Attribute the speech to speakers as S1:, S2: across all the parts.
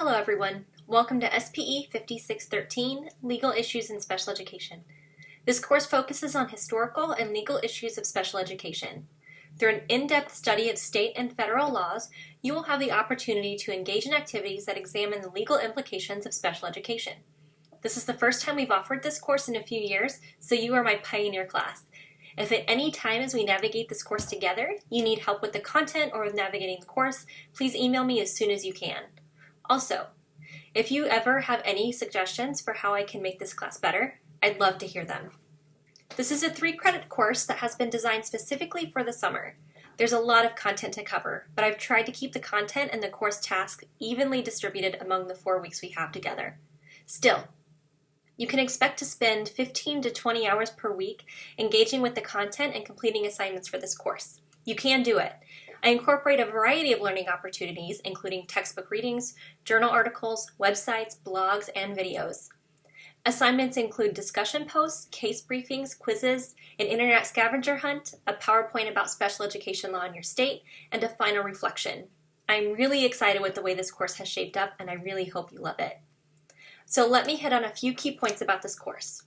S1: Hello everyone, welcome to SPE 5613, Legal Issues in Special Education. This course focuses on historical and legal issues of special education. Through an in-depth study of state and federal laws, you will have the opportunity to engage in activities that examine the legal implications of special education. This is the first time we've offered this course in a few years, so you are my pioneer class. If at any time as we navigate this course together, you need help with the content or with navigating the course, please email me as soon as you can. Also, if you ever have any suggestions for how I can make this class better, I'd love to hear them. This is a 3-credit course that has been designed specifically for the summer. There's a lot of content to cover, but I've tried to keep the content and the course tasks evenly distributed among the 4 weeks we have together. Still, you can expect to spend 15 to 20 hours per week engaging with the content and completing assignments for this course. You can do it. I incorporate a variety of learning opportunities, including textbook readings, journal articles, websites, blogs, and videos. Assignments include discussion posts, case briefings, quizzes, an internet scavenger hunt, a PowerPoint about special education law in your state, and a final reflection. I'm really excited with the way this course has shaped up, and I really hope you love it. So let me hit on a few key points about this course.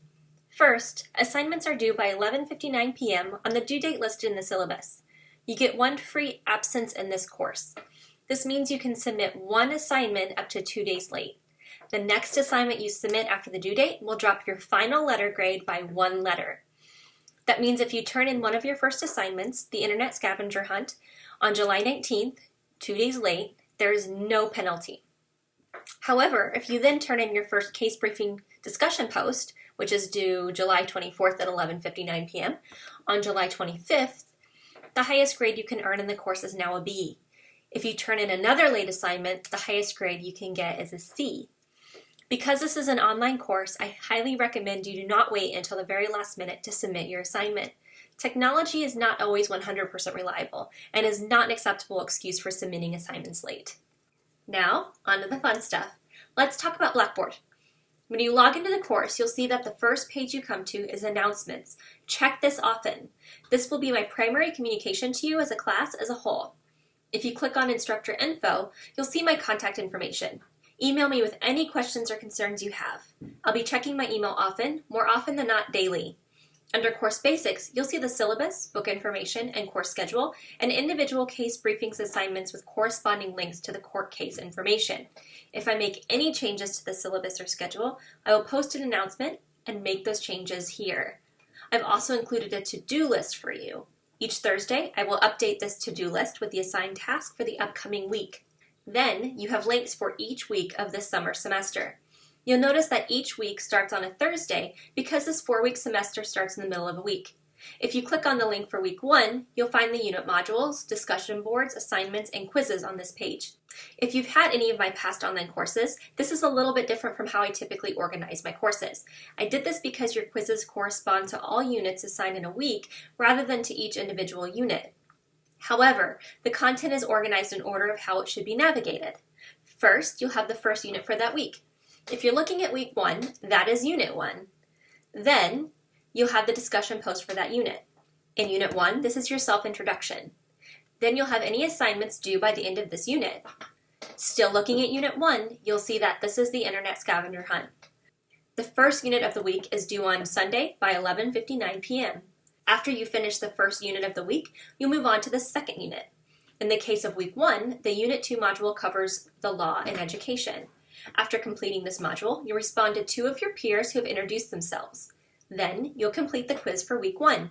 S1: First, assignments are due by 11:59 p.m. on the due date listed in the syllabus. You get 1 free absence in this course. This means you can submit 1 assignment up to 2 days late. The next assignment you submit after the due date will drop your final letter grade by 1 letter. That means if you turn in one of your first assignments, the Internet Scavenger Hunt, on July 19th, 2 days late, there is no penalty. However, if you then turn in your first case briefing discussion post, which is due July 24th at 11:59 p.m., on July 25th, the highest grade you can earn in the course is now a B. If you turn in another late assignment, the highest grade you can get is a C. Because this is an online course, I highly recommend you do not wait until the very last minute to submit your assignment. Technology is not always 100% reliable and is not an acceptable excuse for submitting assignments late. Now, on to the fun stuff. Let's talk about Blackboard. When you log into the course, you'll see that the first page you come to is announcements. Check this often. This will be my primary communication to you as a class as a whole. If you click on Instructor Info, you'll see my contact information. Email me with any questions or concerns you have. I'll be checking my email often, more often than not daily. Under Course Basics, you'll see the syllabus, book information, and course schedule, and individual case briefings assignments with corresponding links to the court case information. If I make any changes to the syllabus or schedule, I will post an announcement and make those changes here. I've also included a to-do list for you. Each Thursday, I will update this to-do list with the assigned task for the upcoming week. Then, you have links for each week of this summer semester. You'll notice that each week starts on a Thursday because this 4-week semester starts in the middle of a week. If you click on the link for week 1, you'll find the unit modules, discussion boards, assignments, and quizzes on this page. If you've had any of my past online courses, this is a little bit different from how I typically organize my courses. I did this because your quizzes correspond to all units assigned in a week rather than to each individual unit. However, the content is organized in order of how it should be navigated. First, you'll have the first unit for that week. If you're looking at week 1, that is unit 1. Then, you'll have the discussion post for that unit. In unit 1, this is your self-introduction. Then you'll have any assignments due by the end of this unit. Still looking at unit 1, you'll see that this is the Internet Scavenger Hunt. The first unit of the week is due on Sunday by 11:59 p.m. After you finish the first unit of the week, you'll move on to the second unit. In the case of week 1, the unit 2 module covers the law and education. After completing this module, you'll respond to 2 of your peers who have introduced themselves. Then, you'll complete the quiz for week 1.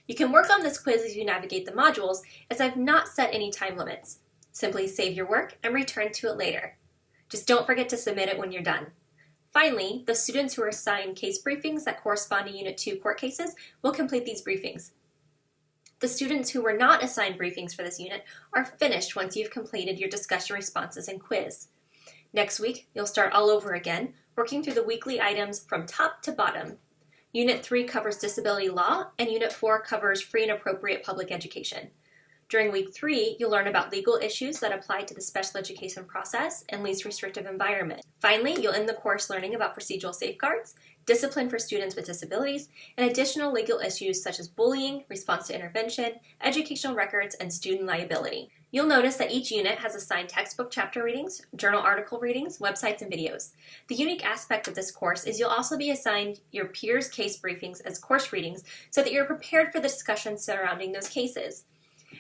S1: You can work on this quiz as you navigate the modules, as I've not set any time limits. Simply save your work and return to it later. Just don't forget to submit it when you're done. Finally, the students who are assigned case briefings that correspond to Unit 2 court cases will complete these briefings. The students who were not assigned briefings for this unit are finished once you've completed your discussion responses and quiz. Next week, you'll start all over again, working through the weekly items from top to bottom. Unit 3 covers disability law, and Unit 4 covers free and appropriate public education. During week 3, you'll learn about legal issues that apply to the special education process and least restrictive environment. Finally, you'll end the course learning about procedural safeguards, discipline for students with disabilities, and additional legal issues such as bullying, response to intervention, educational records, and student liability. You'll notice that each unit has assigned textbook chapter readings, journal article readings, websites, and videos. The unique aspect of this course is you'll also be assigned your peers' case briefings as course readings so that you're prepared for the discussion surrounding those cases.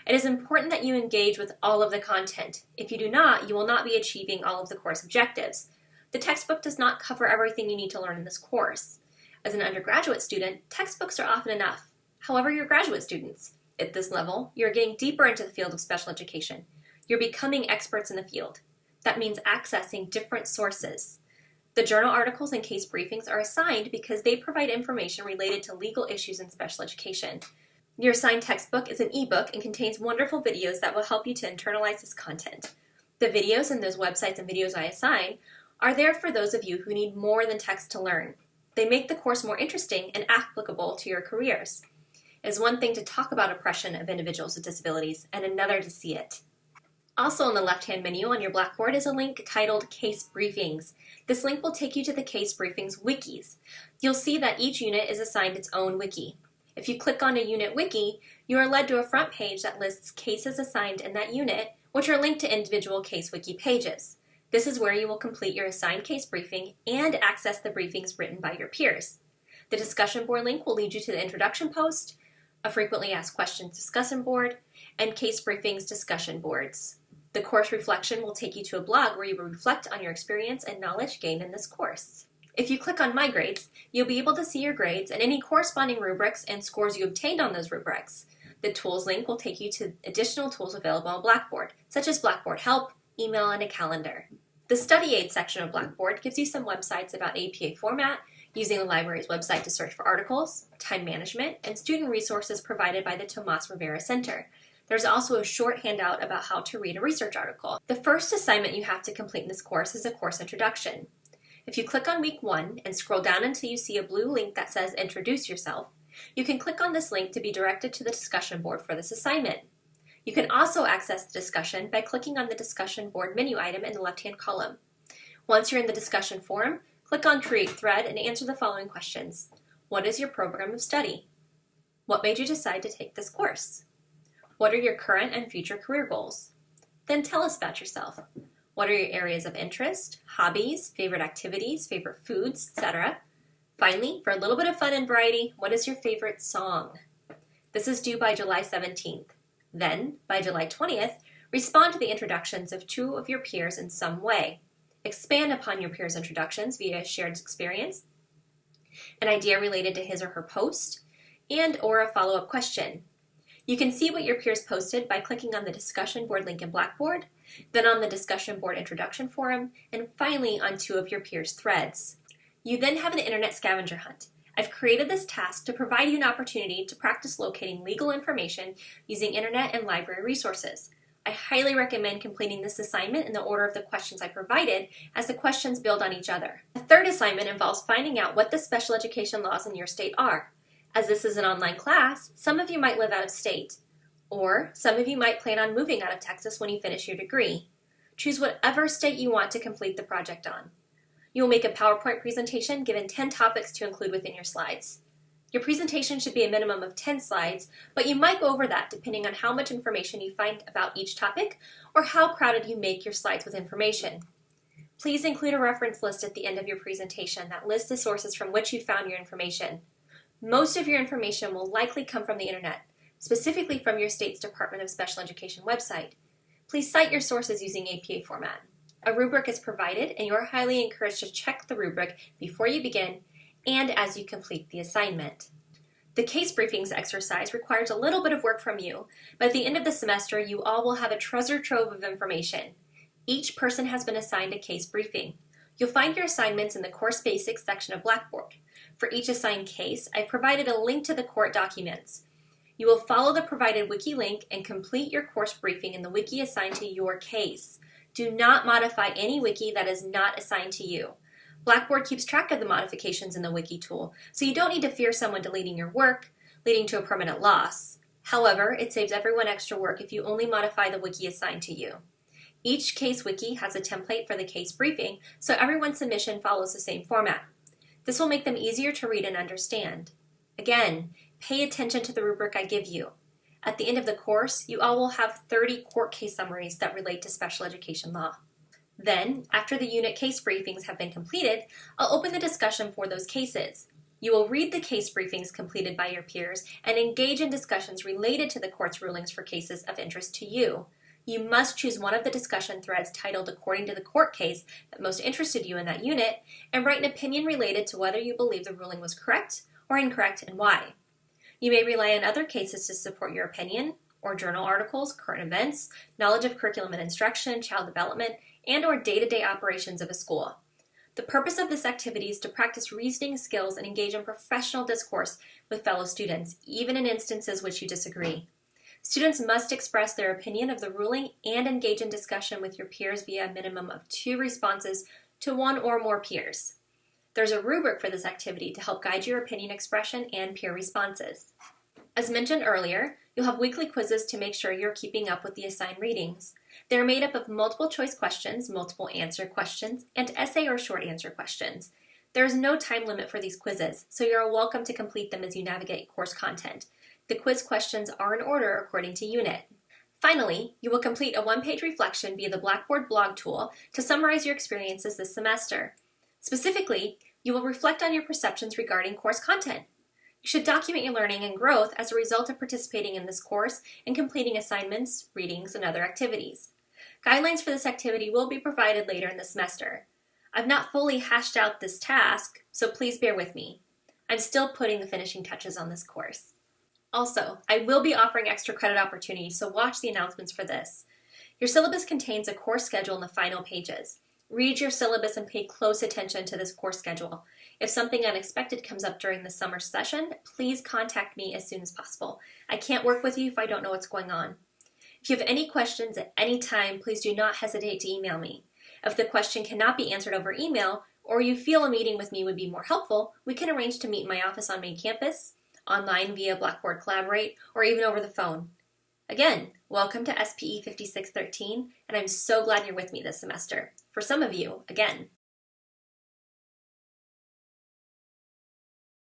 S1: It is important that you engage with all of the content. If you do not, you will not be achieving all of the course objectives. The textbook does not cover everything you need to learn in this course. As an undergraduate student, textbooks are often enough. However, you're graduate students. At this level, you're getting deeper into the field of special education. You're becoming experts in the field. That means accessing different sources. The journal articles and case briefings are assigned because they provide information related to legal issues in special education. Your assigned textbook is an ebook and contains wonderful videos that will help you to internalize this content. The videos and those websites and videos I assign are there for those of you who need more than text to learn. They make the course more interesting and applicable to your careers. It is one thing to talk about oppression of individuals with disabilities and another to see it. Also on the left-hand menu on your Blackboard is a link titled Case Briefings. This link will take you to the Case Briefings wikis. You'll see that each unit is assigned its own wiki. If you click on a unit wiki, you are led to a front page that lists cases assigned in that unit, which are linked to individual case wiki pages. This is where you will complete your assigned case briefing and access the briefings written by your peers. The discussion board link will lead you to the introduction post, a frequently asked questions discussion board, and case briefings discussion boards. The course reflection will take you to a blog where you will reflect on your experience and knowledge gained in this course. If you click on My Grades, you'll be able to see your grades and any corresponding rubrics and scores you obtained on those rubrics. The Tools link will take you to additional tools available on Blackboard, such as Blackboard Help, email, and a calendar. The Study Aid section of Blackboard gives you some websites about APA format, using the library's website to search for articles, time management, and student resources provided by the Tomas Rivera Center. There's also a short handout about how to read a research article. The first assignment you have to complete in this course is a course introduction. If you click on week 1 and scroll down until you see a blue link that says Introduce Yourself, you can click on this link to be directed to the discussion board for this assignment. You can also access the discussion by clicking on the discussion board menu item in the left-hand column. Once you're in the discussion forum, click on Create Thread and answer the following questions. What is your program of study? What made you decide to take this course? What are your current and future career goals? Then tell us about yourself. What are your areas of interest, hobbies, favorite activities, favorite foods, etc.? Finally, for a little bit of fun and variety, what is your favorite song? This is due by July 17th. Then, by July 20th, respond to the introductions of 2 of your peers in some way. Expand upon your peers' introductions via a shared experience, an idea related to his or her post, and or a follow-up question. You can see what your peers posted by clicking on the discussion board link in Blackboard, then on the discussion board introduction forum, and finally on 2 of your peers' threads. You then have an internet scavenger hunt. I've created this task to provide you an opportunity to practice locating legal information using internet and library resources. I highly recommend completing this assignment in the order of the questions I provided, as the questions build on each other. The third assignment involves finding out what the special education laws in your state are. As this is an online class, some of you might live out of state, or some of you might plan on moving out of Texas when you finish your degree. Choose whatever state you want to complete the project on. You will make a PowerPoint presentation given 10 topics to include within your slides. Your presentation should be a minimum of 10 slides, but you might go over that depending on how much information you find about each topic or how crowded you make your slides with information. Please include a reference list at the end of your presentation that lists the sources from which you found your information. Most of your information will likely come from the internet, specifically from your state's Department of Special Education website. Please cite your sources using APA format. A rubric is provided, and you are highly encouraged to check the rubric before you begin and as you complete the assignment. The case briefings exercise requires a little bit of work from you, but at the end of the semester, you all will have a treasure trove of information. Each person has been assigned a case briefing. You'll find your assignments in the Course Basics section of Blackboard. For each assigned case, I've provided a link to the court documents. You will follow the provided wiki link and complete your course briefing in the wiki assigned to your case. Do not modify any wiki that is not assigned to you. Blackboard keeps track of the modifications in the wiki tool, so you don't need to fear someone deleting your work, leading to a permanent loss. However, it saves everyone extra work if you only modify the wiki assigned to you. Each case wiki has a template for the case briefing, so everyone's submission follows the same format. This will make them easier to read and understand. Again, pay attention to the rubric I give you. At the end of the course, you all will have 30 court case summaries that relate to special education law. Then, after the unit case briefings have been completed, I'll open the discussion for those cases. You will read the case briefings completed by your peers and engage in discussions related to the court's rulings for cases of interest to you. You must choose one of the discussion threads titled according to the court case that most interested you in that unit and write an opinion related to whether you believe the ruling was correct or incorrect and why. You may rely on other cases to support your opinion, or journal articles, current events, knowledge of curriculum and instruction, child development, and/or day-to-day operations of a school. The purpose of this activity is to practice reasoning skills and engage in professional discourse with fellow students, even in instances which you disagree. Students must express their opinion of the ruling and engage in discussion with your peers via a minimum of 2 responses to 1 or more peers. There's a rubric for this activity to help guide your opinion expression and peer responses. As mentioned earlier, you'll have weekly quizzes to make sure you're keeping up with the assigned readings. They're made up of multiple choice questions, multiple answer questions, and essay or short answer questions. There is no time limit for these quizzes, so you're welcome to complete them as you navigate course content. The quiz questions are in order according to unit. Finally, you will complete a 1-page reflection via the Blackboard blog tool to summarize your experiences this semester. Specifically, you will reflect on your perceptions regarding course content. You should document your learning and growth as a result of participating in this course and completing assignments, readings, and other activities. Guidelines for this activity will be provided later in the semester. I've not fully hashed out this task, so please bear with me. I'm still putting the finishing touches on this course. Also, I will be offering extra credit opportunities, so watch the announcements for this. Your syllabus contains a course schedule in the final pages. Read your syllabus and pay close attention to this course schedule. If something unexpected comes up during the summer session, please contact me as soon as possible. I can't work with you if I don't know what's going on. If you have any questions at any time, please do not hesitate to email me. If the question cannot be answered over email, or you feel a meeting with me would be more helpful, we can arrange to meet in my office on main campus, online via Blackboard Collaborate, or even over the phone. Again, welcome to SPE 5613, and I'm so glad you're with me this semester. For some of you, again,